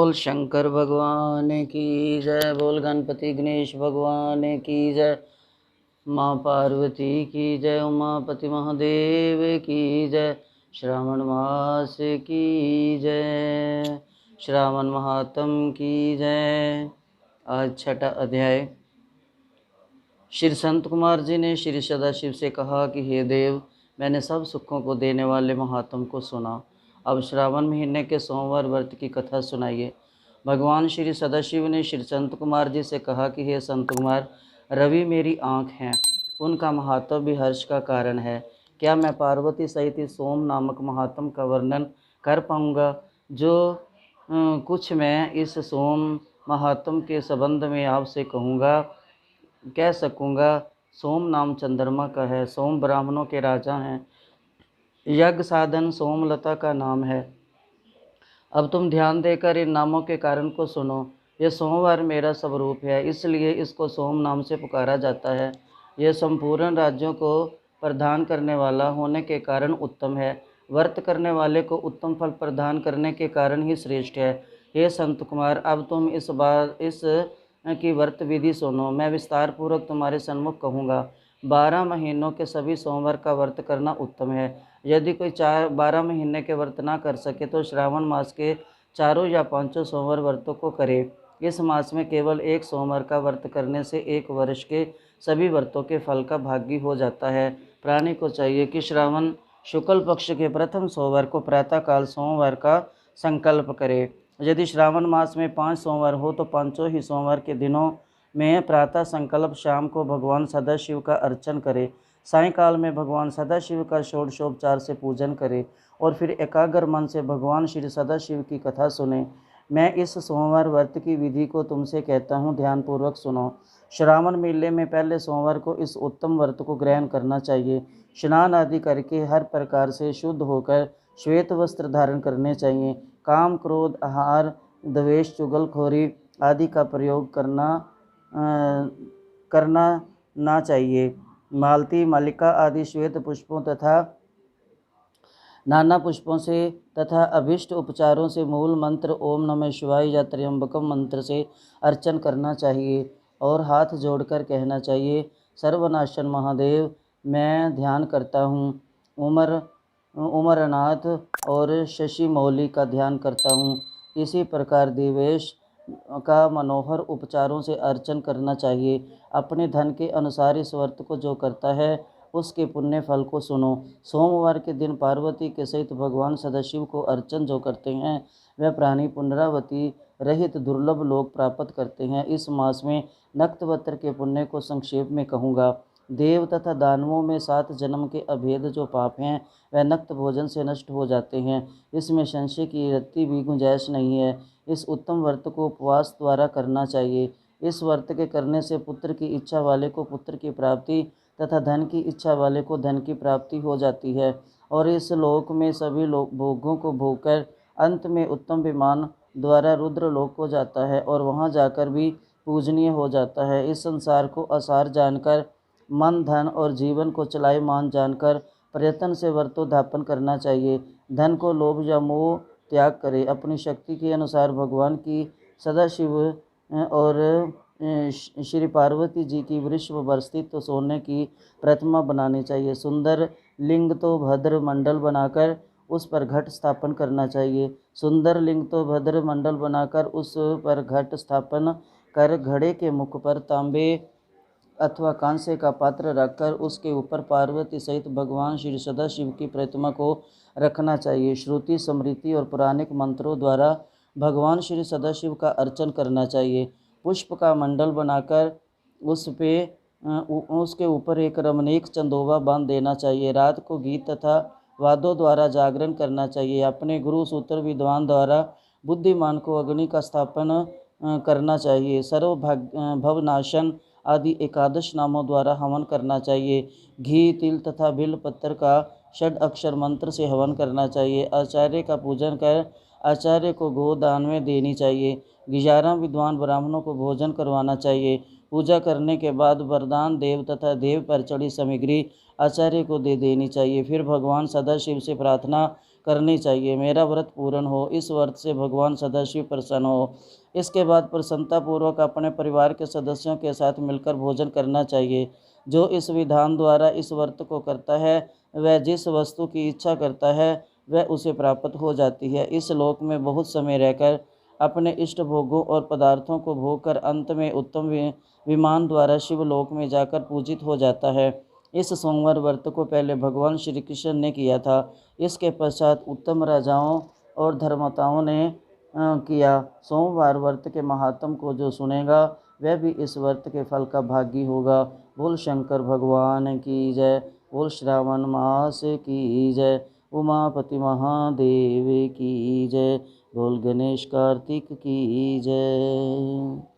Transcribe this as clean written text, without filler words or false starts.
बोल शंकर भगवान की जय, बोल गणपति गणेश भगवान की जय, माँ पार्वती की जय, उमापति महादेव की जय, श्रावण मास की जय, श्रावण महात्म की जय। आज छठा अध्याय। श्री संत कुमार जी ने श्री सदाशिव से कहा कि हे देव, मैंने सब सुखों को देने वाले महात्म को सुना। अब श्रावण महीने के सोमवार व्रत की कथा सुनाइए। भगवान श्री सदाशिव ने श्री संत कुमार जी से कहा कि हे संत कुमार, रवि मेरी आँख हैं, उनका महात्म भी हर्ष का कारण है। क्या मैं पार्वती सहित इस सोम नामक महात्म का वर्णन कर पाऊँगा? जो कुछ मैं इस सोम महात्म के संबंध में आपसे कह सकूँगा। सोम नाम चंद्रमा का है, सोम ब्राह्मणों के राजा हैं, यज्ञ साधन सोमलता का नाम है। अब तुम ध्यान देकर इन नामों के कारण को सुनो। यह सोमवार मेरा स्वरूप है, इसलिए इसको सोम नाम से पुकारा जाता है। यह संपूर्ण राज्यों को प्रदान करने वाला होने के कारण उत्तम है, व्रत करने वाले को उत्तम फल प्रदान करने के कारण ही श्रेष्ठ है। हे संत कुमार, अब तुम इस की व्रत विधि सुनो। मैं विस्तार पूर्वक तुम्हारे सन्मुख कहूँगा। 12 महीनों के सभी सोमवार का व्रत करना उत्तम है। यदि कोई 12 महीने के व्रत ना कर सके तो श्रावण मास के 4 या 5 सोमवार व्रतों को करे। इस मास में केवल एक सोमवार का व्रत करने से 1 वर्ष के सभी व्रतों के फल का भागी हो जाता है। प्राणी को चाहिए कि श्रावण शुक्ल पक्ष के प्रथम सोमवार को प्रातःकाल सोमवार का संकल्प करे। यदि श्रावण मास में 5 सोमवार हो तो 5 ही सोमवार के दिनों में प्रातः संकल्प शाम को भगवान सदाशिव का अर्चन करे। सायंकाल में भगवान सदाशिव का षोडशोपचार से पूजन करे और फिर एकाग्र मन से भगवान श्री सदाशिव की कथा सुने। मैं इस सोमवार व्रत की विधि को तुमसे कहता हूँ, ध्यानपूर्वक सुनो। श्रावण मेले में पहले सोमवार को इस उत्तम व्रत को ग्रहण करना चाहिए। स्नान आदि करके हर प्रकार से शुद्ध होकर श्वेत वस्त्र धारण करने चाहिए। काम, क्रोध, आहार, द्वेष, चुगलखोरी आदि का प्रयोग करना ना चाहिए। मालती, मल्लिका आदि श्वेत पुष्पों तथा नाना पुष्पों से तथा अभिष्ट उपचारों से मूल मंत्र ओम नमः शिवाय या त्र्यंबकम मंत्र से अर्चन करना चाहिए और हाथ जोड़कर कहना चाहिए, सर्वनाशन महादेव, मैं ध्यान करता हूँ। उमरनाथ और शशि मौली का ध्यान करता हूँ। इसी प्रकार दिवेश का मनोहर उपचारों से अर्चन करना चाहिए। अपने धन के अनुसार इस व्रत को जो करता है उसके पुण्य फल को सुनो। सोमवार के दिन पार्वती के सहित भगवान सदाशिव को अर्चन जो करते हैं वह प्राणी पुनरावृत्ति रहित दुर्लभ लोक प्राप्त करते हैं। इस मास में नक्तवत्र के पुण्य को संक्षेप में कहूँगा। देव तथा दानवों में 7 जन्म के अभेद जो पाप हैं वह नक्त भोजन से नष्ट हो जाते हैं। इसमें संशय की रत्ती भी गुंजाइश नहीं है। इस उत्तम व्रत को उपवास द्वारा करना चाहिए। इस व्रत के करने से पुत्र की इच्छा वाले को पुत्र की प्राप्ति तथा धन की इच्छा वाले को धन की प्राप्ति हो जाती है और इस लोक में सभी भोगों को भोगकर अंत में उत्तम विमान द्वारा रुद्र लोक को जाता है और वहां जाकर भी पूजनीय हो जाता है। इस संसार को असार जानकर, मन, धन और जीवन को चलायमान जानकर प्रयत्न से व्रतोद्यापन करना चाहिए। धन को लोभ या मोह त्याग करे। अपनी शक्ति के अनुसार भगवान की सदाशिव और श्री पार्वती जी की वृषभ पर स्थित सोने की प्रतिमा बनानी चाहिए। सुंदर लिंग तो भद्र मंडल बनाकर उस पर घट स्थापन करना चाहिए। सुंदर लिंग तो भद्र मंडल बनाकर उस पर घट स्थापन कर घड़े के मुख पर तांबे अथवा कांसे का पात्र रखकर उसके ऊपर पार्वती सहित भगवान श्री सदाशिव की प्रतिमा को रखना चाहिए। श्रुति, स्मृति और पुराणिक मंत्रों द्वारा भगवान श्री सदाशिव का अर्चन करना चाहिए। पुष्प का मंडल बनाकर उसके ऊपर एक रमणीक चंदोबा बांध देना चाहिए। रात को गीत तथा वादों द्वारा जागरण करना चाहिए। अपने गुरु सूत्र विद्वान द्वारा बुद्धिमान को अग्नि का स्थापन करना चाहिए। सर्व भवनाशन आदि एकादश नामों द्वारा हवन करना चाहिए। घी, तिल तथा बिल पत्र का 6 अक्षर मंत्र से हवन करना चाहिए। आचार्य का पूजन कर आचार्य को गोदान में देनी चाहिए। 11 विद्वान ब्राह्मणों को भोजन करवाना चाहिए। पूजा करने के बाद वरदान देव तथा देव पर चढ़ी सामग्री आचार्य को दे देनी चाहिए। फिर भगवान सदाशिव से प्रार्थना करनी चाहिए। मेरा व्रत पूर्ण हो, इस व्रत से भगवान सदाशिव प्रसन्न हो। इसके बाद प्रसन्नतापूर्वक अपने परिवार के सदस्यों के साथ मिलकर भोजन करना चाहिए। जो इस विधान द्वारा इस व्रत को करता है वह जिस वस्तु की इच्छा करता है वह उसे प्राप्त हो जाती है। इस लोक में बहुत समय रहकर अपने इष्ट भोगों और पदार्थों को भोग कर अंत में उत्तम विमान द्वारा शिवलोक में जाकर पूजित हो जाता है। इस सोमवार व्रत को पहले भगवान श्री कृष्ण ने किया था। इसके पश्चात उत्तम राजाओं और धर्मताओं ने किया। सोमवार व्रत के महात्म को जो सुनेगा वह भी इस व्रत के फल का भागी होगा। बोल शंकर भगवान की जय। बोल श्रावण मास की जय। उमापति महादेव की जय। बोल गणेश कार्तिक की जय।